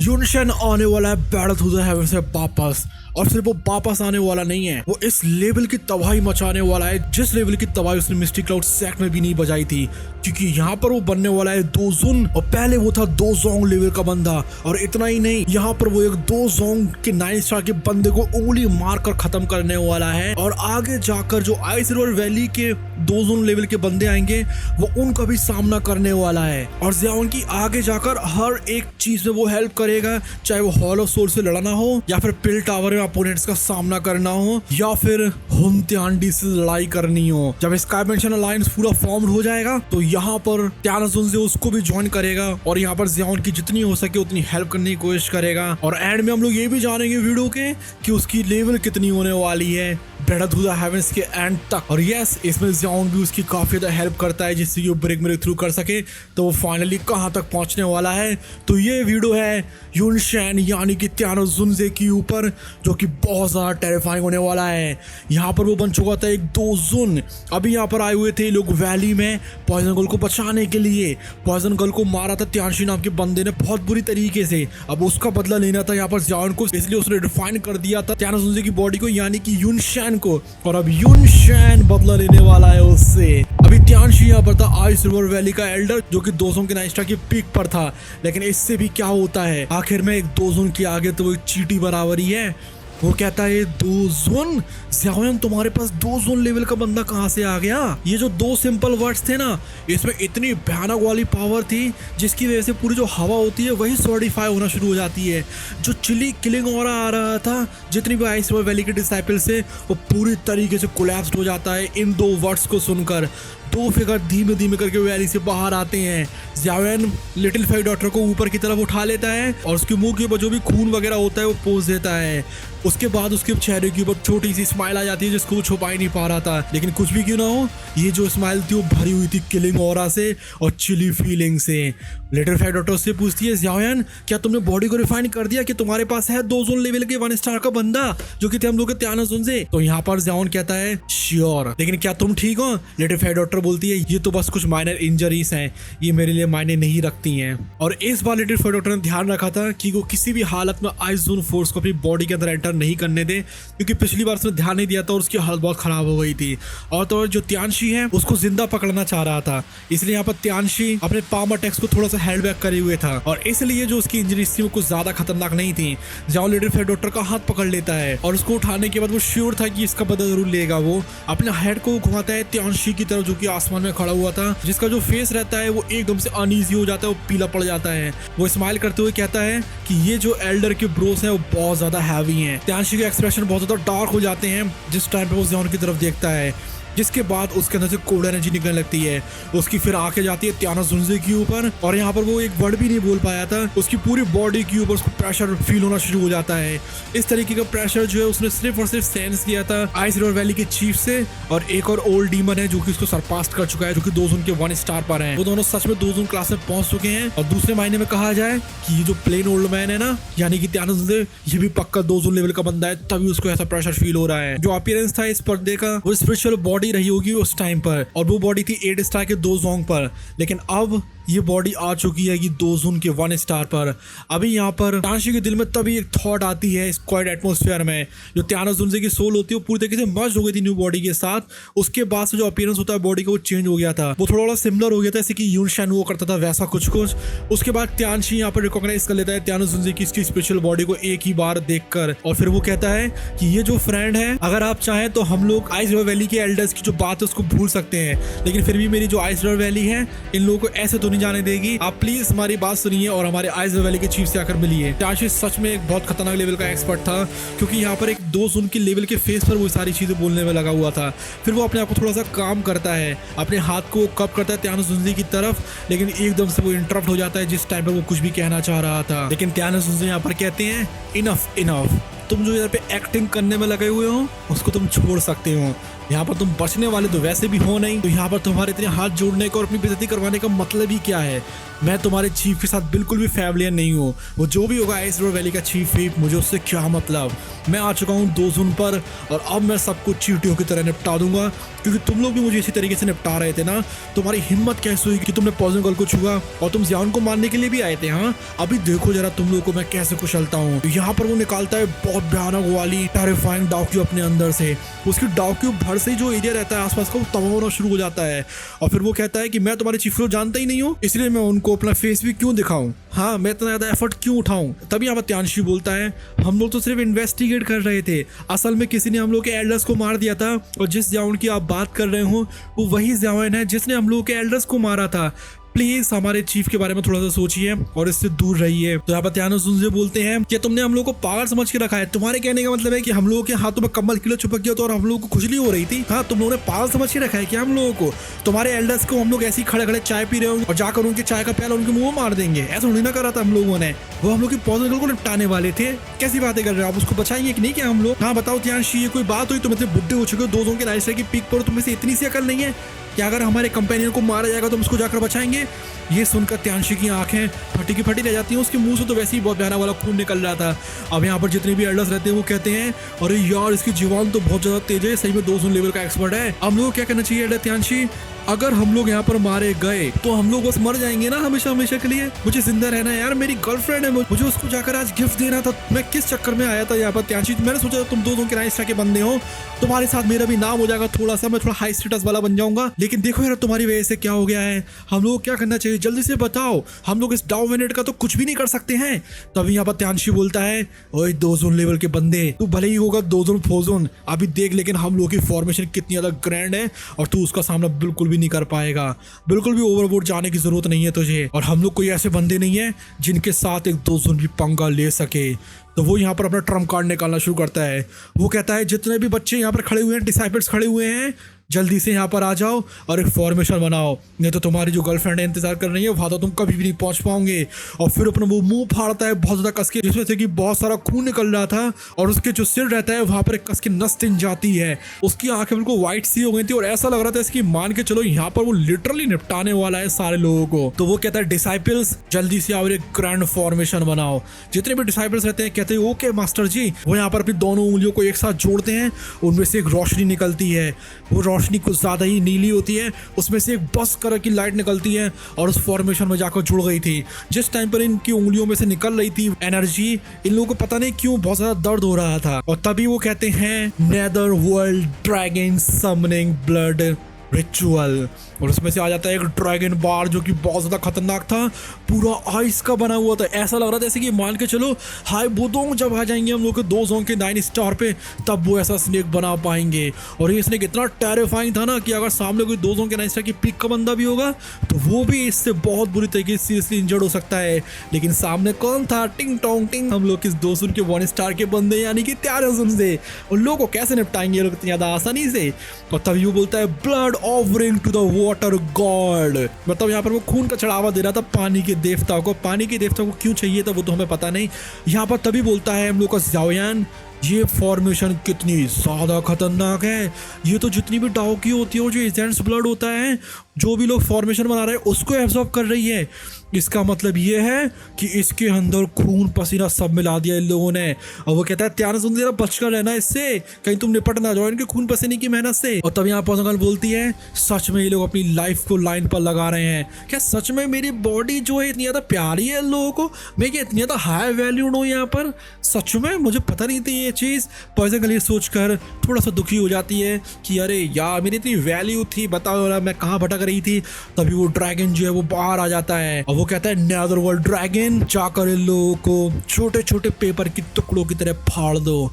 यूनशन आने वाला है बैटल थ्रू द हेवन से वापस। और सिर्फ वो वापस आने वाला नहीं है, वो इस लेवल की तबाही मचाने वाला है जिस लेवल की तबाही उसने मिस्टी क्लाउड सेक्ट में भी नहीं बजाई थी। क्योंकि यहाँ पर वो बनने वाला है दो जोन, और पहले वो था दो जोंग लेवल का बंदा। और इतना ही नहीं, यहाँ पर वो एक दो जोंग के 9 स्टार के बंदे को उंगली मार कर खत्म करने वाला है। और आगे जाकर जो आइस रिवर वैली के दो जोन लेवल के बंदे आएंगे वो उनका भी सामना करने वाला है। और ज़ियाओन की आगे जाकर हर एक चीज में वो हेल्प करेगा, चाहे वो हॉलो सोल से लड़ना हो, या फिर पिल टावर में अपोनेंट्स का सामना करना हो, या फिर हुनत्यांडी से लड़ाई करनी हो। जब स्काई मेंशन अलायंस पूरा फॉर्म हो जाएगा तो यहाँ पर त्यानोजुन से उसको भी ज्वाइन करेगा और यहाँ पर ज़ियाओन की जितनी हो सके उतनी हेल्प करने की कोशिश करेगा। और एंड में हम लोग ये भी जानेंगे वीडियो के कि उसकी लेवल कितनी होने वाली है बैटल थ्रू द हेवंस के एंड तक। और यस, इसमें ज़ियाओन भी उसकी काफी ज्यादा हेल्प करता है जिससे कि वो ब्रेक थ्रू कर सके, तो वो फाइनली कहाँ तक पहुंचने वाला है। तो ये वीडियो है यूनशन यानी कि त्यानोजुनजे के ऊपर, जो कि बहुत ज्यादा टेरिफाइंग होने वाला है। यहाँ पर वो बन चुका था एक दो जोन। अभी यहाँ पर आए हुए थे लोग वैली में पॉइजन गर्ल को बचाने के लिए। पॉइजन गर्ल को मारा था त्यानशी नाम के बंदे ने बहुत बुरी तरीके से। अब उसका बदला लेना था यहाँ पर ज़ियाओन को, इसलिए उसने डिफाइन कर दिया था त्यानोजुनजे की बॉडी को यानी कि यूनशन को। और अब यूनशन बदला लेने वाला है उससे। अभी त्यानशी यहाँ पर था आइस रिवर वैली का एल्डर, जो कि 200 के 9 स्टार की पीक पर था। लेकिन इससे भी क्या होता है, आखिर में एक 2 जोन के आगे तो वो एक चीटी बराबर ही है। वो कहता है 2 जोन, ज़ियाओन तुम्हारे पास 2 जोन लेवल का बंदा कहाँ से आ गया? ये जो 2 सिंपल वर्ड्स थे ना, इसमें इतनी भयानक वाली पावर थी जिसकी वजह से पूरी जो हवा होती है वही सॉलिडिफाई होना शुरू हो जाती है। जो चिली किलिंग ऑरा आ रहा था जितनी भी आइस रिवर वैली के डिसाइपल से, वो पूरी तरीके से कोलैप्स हो जाता है इन 2 वर्ड्स को सुनकर। 2 फिगर धीमे धीमे करके वैली से बाहर आते हैं। ज़ियाओन लिटिल फाई डॉटर को ऊपर की तरफ उठा लेता है और उसके मुंह के ऊपर जो भी खून वगैरह होता है वो पोंछ देता है। उसके बाद उसके चेहरे के ऊपर छोटी सी स्माइल आ जाती है जिसको वो छुपा ही नहीं पा रहा था। लेकिन कुछ भी क्यों ना हो, ये जो स्माइल थी वो भरी हुई थी किलिंग ऑरा से और चिली फीलिंग से। लिटिल फाई डॉटर से पूछती है, ज़ियाओन क्या तुमने बॉडी को रिफाइन कर दिया कि तुम्हारे पास है 2 जोन लेवल के 1 स्टार का बंदा जो कि थे हम लोग के त्यानोजुनजे? तो यहाँ पर ज़ियाओन कहता है श्योर, लेकिन क्या तुम ठीक हो? लिटिल फाई डॉटर बोलती है ये तो बस कुछ माइनर इंजरीज हैं, ये मेरे लिए मायने नहीं रखती हैं। और इस बार लिटिल फाई डॉटर ने ध्यान रखा था कि वो किसी भी हालत में आइस जोन फोर्स को अपनी बॉडी के अंदर एंटर नहीं करने दे, क्योंकि पिछली बार उसने ध्यान नहीं दिया था और उसकी हालत बहुत खराब हो गई थी। और तो जो त्यानशी है उसको जिंदा पकड़ना चाह रहा था, इसलिए यहाँ पर त्यानशी अपने पाम अटैक्स को थोड़ा सा हेल्ड बैक करे हुए था। और इसलिए जो उसकी इंजरीज थी वो कुछ ज्यादा खतरनाक नहीं थी। ज़ियाओन लिटिल फाई डॉटर का हाथ पकड़ लेता है और उसको उठाने के बाद वो श्योर था कि इसका बदला जरूर लेगा। वो अपने हेड को घुमाता है त्यानशी की तरफ जो कि आसमान में खड़ा हुआ था, जिसका जो फेस रहता है वो एकदम से अनईजी हो जाता है, वो पीला पड़ जाता है। वो स्माइल करते हुए कहता है कि ये जो एल्डर के ब्रोस हैं वो बहुत ज्यादा हैवी हैं। त्यानशी के एक्सप्रेशन बहुत ज्यादा डार्क हो जाते हैं जिस टाइम पे वो ज़ियाओन की तरफ देखता है, जिसके बाद उसके अंदर से कोल्ड एनर्जी निकलने लगती है। उसकी फिर आके जाती है त्यानोजुनजे के ऊपर और यहाँ पर वो एक वर्ड भी नहीं बोल पाया था, उसकी पूरी बॉडी के ऊपर उसको प्रेशर फील होना शुरू हो जाता है। इस तरीके का प्रेशर जो है उसने सिर्फ और सिर्फ सेंस किया था आइस रिवर वैली के चीफ से। और एक और ओल्ड डीमन है जो कि उसको सरपास कर चुका है, जो कि 2 जोन के 1 स्टार पर है। वो दोनों सच में 2 जोन क्लास में पहुंच चुके हैं। और दूसरे मायने में कहा जाए कि ये जो प्लेन ओल्ड मैन है ना, यानी कि त्यानोजुनजे, ये भी पक्का 2 जोन लेवल का बंदा है, तभी उसको ऐसा प्रेशर फील हो रहा है। जो अपीयरेंस था इस पर्दे का वो स्पिरिचुअल बॉडी रही होगी उस टाइम पर, और वो बॉडी थी 8 स्टार के 2 जोंग पर। लेकिन अब ये बॉडी आ चुकी है कि 2 जोन के 1 स्टार पर। अभी यहाँ पर त्यानशी के दिल में तभी एक थॉट आती है इस क्वाइट एटमॉस्फेयर में, जो त्यानोजुनजे की सोल होती है वो पूरी तरीके से मर्ज हो गई थी न्यू बॉडी के साथ। उसके बाद से जो अपीयरेंस होता है बॉडी का वो चेंज हो गया था, वो थोड़ा सिमिलर हो गया था, जैसे कि यूनशन वो करता था वैसा कुछ कुछ। उसके बाद त्यानशी यहाँ पर रिकॉग्नाइज कर लेता है त्यानोजुनजे की इसकी स्पेशल बॉडी को एक ही बार देखकर। और फिर वो कहता है कि ये जो फ्रेंड है, अगर आप चाहें तो हम लोग आइस रिवर वैली के एल्डर्स की जो बात है उसको भूल सकते हैं, लेकिन फिर भी मेरी जो आइस रिवर वैली है इन लोगों को ऐसे तो नहीं जाने देगी। आप प्लीज हमारी बात सुनिए और हमारे आइस रिवर वैली के चीफ से आकर मिलिए। त्यानशी सच में एक बहुत खतरनाक लेवल का एक्सपर्ट था, क्योंकि यहाँ पर एक 2 जोन के लेवल के फेस पर वो सारी चीजें बोलने में लगा हुआ था। फिर वो अपने आप को थोड़ा सा काम करता है, अपने हाथ को कप करता है त्यानोजुनजे की तरफ, लेकिन एकदम से वो इंटरप्ट हो जाता है जिस टाइम पर वो कुछ भी कहना चाह रहा था। लेकिन त्यानोजुनजे यहाँ पर कहते हैं इनफ इनफ, तुम जो यहाँ पे एक्टिंग करने में लगे हुए हो उसको तुम छोड़ सकते हो। यहाँ पर तुम बचने वाले तो वैसे भी हो नहीं, तो यहाँ पर तुम्हारे इतने हाथ जोड़ने का और अपनी बेइज्जती करवाने का मतलब ही क्या है। मैं तुम्हारे चीफ के साथ बिल्कुल भी फैमिलियर नहीं हूँ। वो जो भी होगा आइस रिवर वैली का चीफ व्हीप, मुझे उससे क्या मतलब। मैं आ चुका हूँ 2 जून पर और अब मैं सबको चींटियों की तरह निपटा दूंगा, क्योंकि तुम लोग भी मुझे इसी तरीके से निपटा रहे थे ना। तुम्हारी हिम्मत कैसे हुई कि तुमने पॉइजन गर्ल को छुआ और तुम जियान को मारने के लिए भी आए थे। हाँ, अभी देखो जरा तुम लोग को मैं कैसे कुचलता हूँ। यहाँ पर वो निकालता है बहुत भयानक वाली टेरिफाइंग डाउक्यू अपने अंदर से। उसकी डाउक्यू भर से जो एरिया रहता है आसपास का, वो तबाह होना शुरू हो जाता है और फिर वो कहता है कि मैं तुम्हारे चीफ को जानता ही नहीं हूँ, इसलिए मैं उनको अपना फेस भी क्यों दिखाऊं। हाँ, मैं इतना ज्यादा एफर्ट क्यों उठाऊं। तभी यहाँ पर त्यांशी बोलता है, हम लोग तो सिर्फ इन्वेस्टिगेट कर रहे थे, असल में किसी ने हम लोग के एल्डर्स को मार दिया था और जिस जावन की आप बात कर रहे हो वो वही जावन है जिसने हम लोग के एल्डर्स को मारा था। प्लीज हमारे चीफ के बारे में थोड़ा सा सोचिए और इससे दूर रहिए। तो यहाँ पर त्यानोस उनसे बोलते हैं कि तुमने हम लोग को पागल समझ के रखा है। तुम्हारे कहने का मतलब है कि हम लोगों के हाथों में कम्बल किलो चिपक गया था और हम लोगों को खुजली हो रही थी। हाँ, तुम लोगों ने पागल समझ के रखा है कि हम लोगों को, तुम्हारे एल्डर्स को हम लोग ऐसे ही खड़े खड़े चाय पी रहे होंगे और जाकर उनके चाय का प्याला उनके मुंह में मार देंगे। ऐसा नहीं ना करा था हम लोगों ने। वो हम लोग की पॉइजन गर्ल को निपटाने वाले थे। कैसी बातें कर रहे हो आप? उसको बचाएंगे कि नहीं क्या हम लोग? हाँ बताओ त्यांशी, ये कोई बात हुई? तुम इतने बुढ़े हो चुके हो, 2 जून के नाइट की पीक पर, तुम्हें से इतनी सी अकल नहीं है कि अगर हमारे कंपेनियन को मारा जाएगा तो हम उसको जाकर बचाएंगे? ये सुनकर त्यांशी की आंखें फटी की फटी रह जाती हैं। उसके मुंह से तो वैसे ही बहुत भयानक वाला खून निकल रहा था। अब यहाँ पर जितने भी एल्डर्स रहते हैं वो कहते हैं, अरे यार इसकी जुबान तो बहुत ज्यादा तेज है, सही में 2 जून लेवल का एक्सपर्ट है। हम लोग क्या करना चाहिए एल्डर त्यांशी? अगर हम लोग यहाँ पर मारे गए तो हम लोग बस मर जाएंगे ना हमेशा हमेशा के लिए। मुझे जिंदा रहना है यार, मेरी गर्लफ्रेंड है, मुझे उसको जाकर आज गिफ्ट देना था। मैं किस चक्कर में आया था यहाँ पर त्यांशी? मैंने सोचा तुम 2 जून के नाइट के बंदे हो, तुम्हारे साथ मेरा भी नाम हो जाएगा थोड़ा सा, मैं थोड़ा हाई स्टेटस वाला बन जाऊंगा। लेकिन देखो यार तुम्हारी वजह से क्या हो गया है। हम लोग क्या करना चाहिए, जल्दी से बताओ। हम लोग इस डाउ मिनट का तो कुछ भी नहीं कर सकते हैं। तभी यहाँ पर त्यांशी बोलता है, ओए 2 जून लेवल के बंदे, तू भले ही होगा 2 जून 4 जून, अभी देख लेकिन हम लोग की फॉर्मेशन कितनी ज्यादा ग्रैंड है और तू उसका सामना बिल्कुल भी नहीं कर पाएगा। बिल्कुल भी ओवरबोर्ड जाने की जरूरत नहीं है तुझे। और हम लोग कोई ऐसे बंदे नहीं है जिनके साथ एक 2 जून भी पंगा ले सके। तो वो यहाँ पर अपना ट्रम्प कार्ड निकालना शुरू करता है। वो कहता है, जितने भी बच्चे यहाँ पर खड़े हुए हैं, डिसाइपल्स खड़े हुए हैं, जल्दी से यहाँ पर आ जाओ और एक फॉर्मेशन बनाओ, नहीं तो तुम्हारी जो गर्लफ्रेंड है इंतजार कर रही है, वहां तो तुम कभी भी नहीं पहुंच पाओगे। और फिर अपना वो मुंह फाड़ता है बहुत ज्यादा कस के, जिसमें से कि बहुत सारा खून निकल रहा था और उसके जो सिर रहता है वहां पर एक कस की नस तिन जाती है। उसकी आंखें बिल्कुल व्हाइट सी हो गई थी और ऐसा लग रहा था इसकी मान के चलो यहाँ पर वो लिटरली निपटाने वाला है सारे लोगों को। तो वो कहता है, डिसाइपल्स जल्दी से आओ, एक ग्रैंड फॉर्मेशन बनाओ। जितने भी डिसाइपल्स रहते हैं कहते हैं, ओके मास्टर जी। वो यहाँ पर अपनी दोनों उंगलियों को एक साथ जोड़ते हैं, उनमें से एक रोशनी निकलती है। वो रोशनी कुछ ज्यादा ही नीली होती है, उसमें से एक बस कलर की लाइट निकलती है और उस फॉर्मेशन में जाकर जुड़ गई थी। जिस टाइम पर इनकी उंगलियों में से निकल रही थी एनर्जी, इन लोगों को पता नहीं क्यों बहुत ज्यादा दर्द हो रहा था। और तभी वो कहते हैं, nether world dragon summoning blood ritual, और उसमें से आ जाता है एक ड्रैगन बार जो कि बहुत ज्यादा खतरनाक था, पूरा आइस का बना हुआ था। ऐसा लग रहा था जैसे कि मान के चलो हाई बोदोंग जब आ जाएंगे हम लोग के 2 जोन के 9 स्टार पे, तब वो ऐसा स्नेक बना पाएंगे। और ये स्नेक इतना टेरिफाइंग था ना कि अगर सामने कोई 2 जोन के 9 स्टार की पिक का बंदा भी होगा तो वो भी इससे बहुत बुरी तरीके से सीरियसली इंजर्ड हो सकता है। लेकिन सामने कौन था? टिंग टोंग टिंग, हम लोग किस 2 जोन के 1 स्टार के बंदे, यानी कि त्यानोस से। उन लोगों को कैसे निपटाएंगे ये लोग इतनी ज्यादा आसानी से? और तभी वो बोलता है, blood offering to the water god. मतलब यहाँ पर वो खून का चढ़ावा दे रहा था पानी के देवता को। पानी के देवता को क्यों चाहिए था वो तो हमें पता नहीं। यहाँ पर तभी बोलता है हम लोग का ज़ाओयान, ये फॉर्मेशन कितनी ज्यादा खतरनाक है। ये तो जितनी भी डाउ की होती है और जो एजेंट्स ब्लड होता है, जो भी लोग फॉर्मेशन बना रहे हैं उसको एब्जॉर्ब कर रही है। इसका मतलब ये है कि इसके अंदर खून पसीना सब मिला दिया इन लोगों ने। और वो कहता है, त्यानोस जरा बचकर रहना इससे, कहीं तुम निपट ना जाओ इनके खून पसीने की मेहनत से। और तब यहाँ पर बोलती है, सच में ये लोग अपनी लाइफ को लाइन पर लगा रहे हैं क्या? सच में मेरी बॉडी जो है इतनी ज्यादा प्यारी है इन लोगों को? मैं क्या इतनी ज्यादा हाई वैल्यूड हूँ यहाँ पर? सच में मुझे पता नहीं थी ये चीज़। पॉइजन गर्ल ये सोचकर थोड़ा सा दुखी हो जाती है कि अरे यार मेरी इतनी वैल्यू थी, बताओ मैं कहाँ भटक रही थी। तभी वो ड्रैगन जो है वो बाहर आ जाता है और वो कहता है, नेदर वर्ल्ड ड्रैगन, जाकर इन लोगों को छोटे छोटे पेपर की टुकड़ों की तरह फाड़ दो।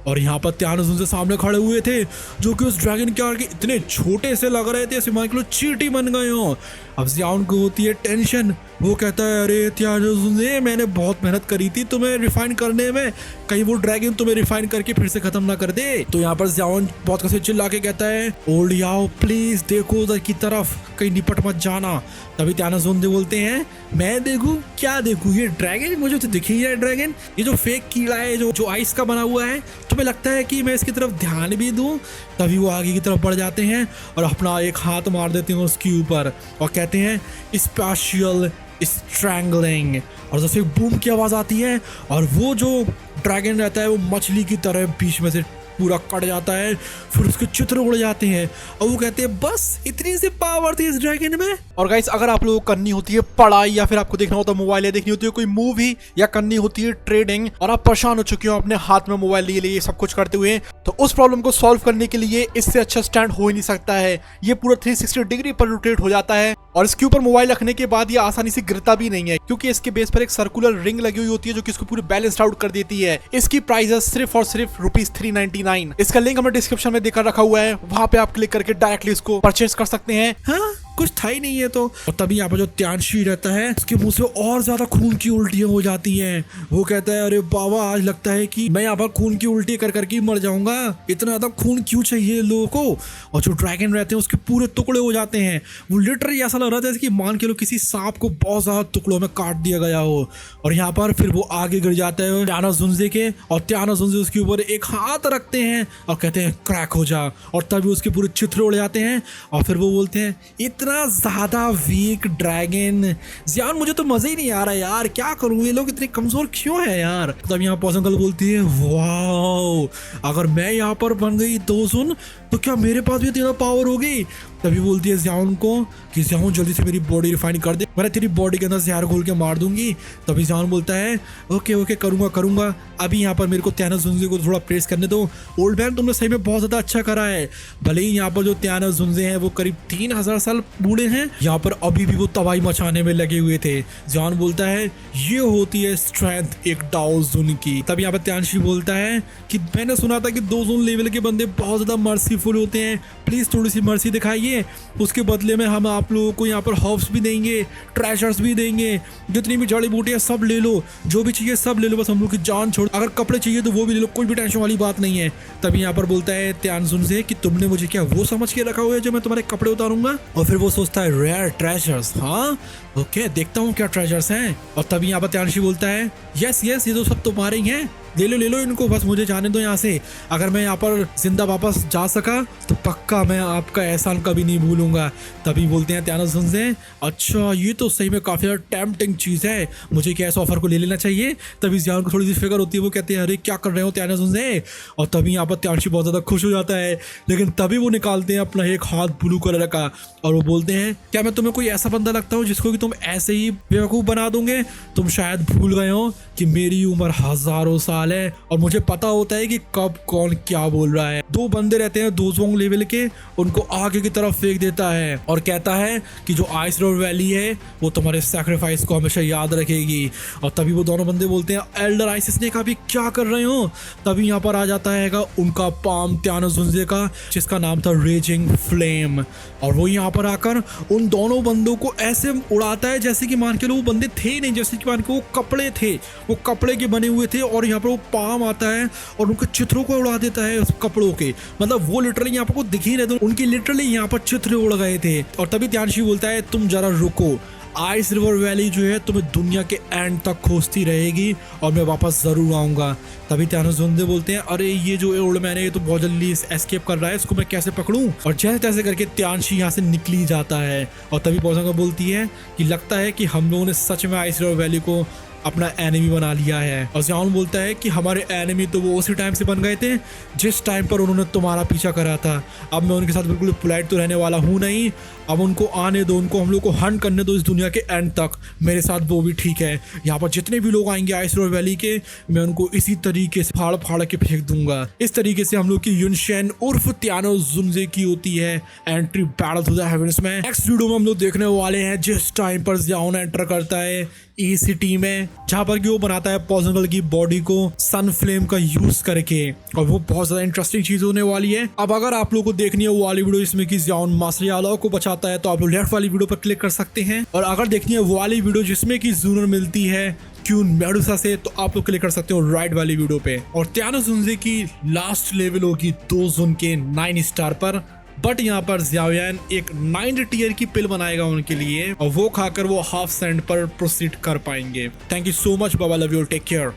और यहाँ पर त्यानोस उनसे सामने खड़े हुए थे, जो कि उस ड्रैगन के आगे इतने छोटे से लग रहे थे, ऐसे मान के लो चींटी बन गए हो। अब जियान को होती है टेंशन। वो कहता है अरे त्यानोजुंजे, मैंने बहुत मेहनत करी थी तुम्हें रिफाइन करने में, कहीं वो ड्रैगन तुम्हें रिफाइन करके फिर से खत्म ना कर दे। तो यहाँ पर जियान बहुत कसे चिल्ला के कहता है ओल्ड याओ प्लीज देखो उधर की तरफ, कहीं निपट मत जाना। तभी त्यानोजुंजे बोलते हैं मैं देखूं क्या देखूं, ये ड्रैगन मुझे तो दिख ही है, ड्रैगन ये जो फेक कीड़ा है जो आइस का बना हुआ है, तुम्हें लगता है कि मैं इसकी तरफ ध्यान भी दूं? तभी वो आगे की तरफ बढ़ जाते हैं और अपना एक हाथ मार देते हैं उसके ऊपर और कहते हैं स्पेशल स्ट्रैंगलिंग। और जैसे बूम की आवाज आती है और वो जो ड्रैगन रहता है वो मछली की तरह बीच में से पूरा कट जाता है, फिर उसके चित्र उड़ जाते हैं और वो कहते हैं बस इतनी सी पावर थी इस ड्रैगन में। और गाइस अगर आप लोगों को करनी होती है पढ़ाई या फिर आपको देखना होता है मोबाइल या देखनी होती है कोई मूवी या करनी होती है ट्रेडिंग और आप परेशान हो चुके हो अपने हाथ में मोबाइल लिए सब कुछ करते हुए, तो उस प्रॉब्लम को सॉल्व करने के लिए इससे अच्छा स्टैंड हो ही नहीं सकता है। ये पूरा 360 डिग्री पर रोटेट हो जाता है और इसके ऊपर मोबाइल रखने के बाद ये आसानी से गिरता भी नहीं है, क्योंकि इसके बेस पर एक सर्कुलर रिंग लगी हुई होती है जो कि इसको पूरी बैलेंस्ड आउट कर देती है। इसकी प्राइस है सिर्फ और सिर्फ ₹399। इसका लिंक हमने डिस्क्रिप्शन में देकर रखा हुआ है, वहां पे आप क्लिक करके डायरेक्टली इसको परचेज कर सकते हैं। हाँ कुछ था ही नहीं है तो। और तभी यहाँ पर जो त्यानशी रहता है उसके मुंह से और ज्यादा खून की उल्टियां हो जाती हैं। वो कहता है अरे बाबा आज लगता है कि मैं यहाँ पर खून की उल्टी कर करके मर जाऊंगा, इतना ज्यादा खून क्यों चाहिए लोगों को। और जो ड्रैगन रहते हैं उसके पूरे टुकड़े हो जाते हैं। वो लिटरली ऐसा लग रहा था जैसे कि मान के लो किसी सांप को बहुत ज्यादा टुकड़ों में काट दिया गया हो। और यहाँ पर फिर वो आगे गिर जाता है त्यानोजुंजे के और त्यानोजुंजे उसके ऊपर एक हाथ रखते हैं और कहते हैं क्रैक हो जा। और तभी उसके पूरे चित्र उड़ जाते हैं और फिर वो बोलते हैं इतना ज्यादा वीक ड्रैगन जियान, मुझे तो मजा ही नहीं आ रहा यार, क्या करूं ये लोग इतने कमजोर क्यों है यार। तब यहाँ पॉसंगल बोलती है वाह अगर मैं यहाँ पर बन गई तो सुन, तो क्या मेरे पास भी इतना पावर होगी। तभी बोलती है जियान को कि जियान जल्दी से मेरी बॉडी रिफाइन कर दे, मैं तेरी बॉडी के अंदर जहर घोल के मार दूंगी। तभी जियान बोलता है ओके ओके करूंगा, अभी यहाँ पर मेरे को त्यानोजुंजे को थोड़ा प्रेस करने दो। ओल्ड मैन तुमने सही में बहुत ज्यादा अच्छा करा है, भले ही यहाँ पर जो त्यानोजुंजे हैं वो करीब 3000 साल बूढ़े हैं, यहाँ पर अभी भी वो तबाही मचाने में लगे हुए थे। जियान बोलता है ये होती है स्ट्रेंथ एक डाओजुन की। तब यहाँ पर त्यानशी बोलता है कि मैंने सुना था कि 2 लेवल के बंदे बहुत ज्यादा मर्सीफुल होते हैं, प्लीज थोड़ी सी मर्सी दिखाइए, उसके बदले में हम आप लोगों को यहाँ पर हर्ब्स भी देंगे, ट्रेजर्स भी देंगे, जितनी भी जड़ी बूटियां सब ले लो, जो भी चाहिए सब ले लो, बस हम लोग की जान छोड़, अगर कपड़े चाहिए तो वो भी ले लो, कोई भी टेंशन वाली बात नहीं है। तभी यहाँ पर बोलता है त्यानोजुंजे कि तुमने मुझे क्या वो समझ के रखा हुआ है जो मैं तुम्हारे कपड़े उतारूंगा। और फिर वो सोचता है रेयर ट्रेजर्स, हाँ ओके देखता हूँ क्या ट्रेजर्स हैं। और तभी यहाँ पर त्यानशी बोलता है यस यस ये तो सब तुम्हारे ही हैं, ले लो इनको, बस मुझे जाने दो यहाँ से। अगर मैं यहाँ पर जिंदा वापस जा सका तो पक्का मैं आपका एहसान कभी नहीं भूलूंगा। तभी बोलते हैं त्यानोजुंजे अच्छा ये तो सही में काफी ज्यादा टेम्पटिंग चीज है, मुझे क्या इस ऑफर को ले लेना चाहिए। तभी जियान को थोड़ी सी फिक्र होती है, वो कहते हैं अरे क्या कर रहे हो त्यानोजुंजे। और तभी यहाँ पर त्यानशी बहुत ज्यादा खुश हो जाता है, लेकिन तभी वो निकालते हैं अपना एक हाथ ब्लू कलर का और वो बोलते हैं क्या मैं तुम्हें कोई ऐसा बंदा लगता हूँ जिसको कि तुम ऐसे ही बेवकूफ बना दोगे। तुम शायद भूल गए हो कि मेरी उम्र हजारों साल है और मुझे पता होता है कि कब कौन क्या बोल रहा है। 2 बंदे रहते हैं 2 लेवल के, उनको आगे की तरफ फेंक देता है और कहता है कि जो आइस रिवर वैली है वो तुम्हारे सैक्रिफाइस को हमेशा याद रखेगी। और तभी वो दोनों बंदे बोलते हैं एल्डर आइसिस ने कहा भी क्या कर रहे हो। तभी यहाँ पर आ जाता है उनका पाम त्यानोजुंजे का जिसका नाम था रेजिंग फ्लेम, और वो यहाँ पर आकर उन दोनों बंदों को ऐसे उड़ाता है जैसे कि मान के लो वो बंदे थे नहीं, जैसे कि मान के वो कपड़े थे, वो कपड़े के बने हुए थे। और यहाँ पर वो पाम आता है और उनके चित्रों को उड़ा देता है उस कपड़ों के, मतलब वो लिटरली यहाँ पर को दिख ही रहे थे, उनकी लिटरली यहाँ पर चित्र उड़ गए थे। और तभी त्यानशी बोलता है तुम जरा रुको, आइस रिवर वैली जो है तुम्हें दुनिया के एंड तक खोजती रहेगी और मैं वापस जरूर आऊंगा। तभी त्यानोजुंजे बोलते हैं अरे ये जो ओल्ड मैन है ये तो बहुत जल्दी एस्केप कर रहा है, इसको मैं कैसे पकड़ूं। और जैसे तैसे करके त्यानशी यहाँ से निकली जाता है। और तभी पॉसंगल बोलती है कि लगता है कि हम लोगों ने सच में आइस रिवर वैली को अपना एनिमी बना लिया है। और जियान बोलता है कि हमारे एनिमी तो वो उसी टाइम से बन गए थे जिस टाइम पर उन्होंने तुम्हारा पीछा करा था। अब मैं उनके साथ बिल्कुल पोलाइट तो रहने वाला हूँ नहीं, अब उनको आने दो, उनको हम लोग को हंट करने दो इस दुनिया के एंड तक, मेरे साथ वो भी ठीक है। यहाँ पर जितने भी लोग आएंगे आइस रिवर वैली के, मैं उनको इसी तरीके से फाड़ फाड़ के फेंक दूंगा। इस तरीके से हम लोग की युनशेन उर्फ त्यानोजुंजे की होती है entry battle to the heavens में। नेक्स्ट वीडियो में हम लोग देखने वाले हैं जिस टाइम पर जियान एंटर करता है ई सिटी में, जहाँ पर कि वो बनाता है पॉसिबल की बॉडी को सन फ्लेम का यूज करके, और वो बहुत ज्यादा इंटरेस्टिंग चीज होने वाली है। अब अगर आप लोगों को देखनी है वो वाली वीडियो इसमें कि ज़ियाओन मास्टर यालो को बचाता है, तो आप लोग लेफ्ट वाली वीडियो पर क्लिक कर सकते हैं। और अगर देखनी है वो वाली वीडियो जिसमें कि जूनर मिलती है क्यून मेडुसा से, तो आप लोग क्लिक कर सकते हो राइट वाली वीडियो पे। और त्यानो जुनजे की लास्ट लेवल होगी 2 जोन के 9 स्टार पर, बट यहाँ पर ज़ियाओयान एक 9 टियर की पिल बनाएगा उनके लिए, और वो खाकर वो हाफ सेंड पर प्रोसीड कर पाएंगे। थैंक यू सो मच बाबा, लव यू, टेक केयर।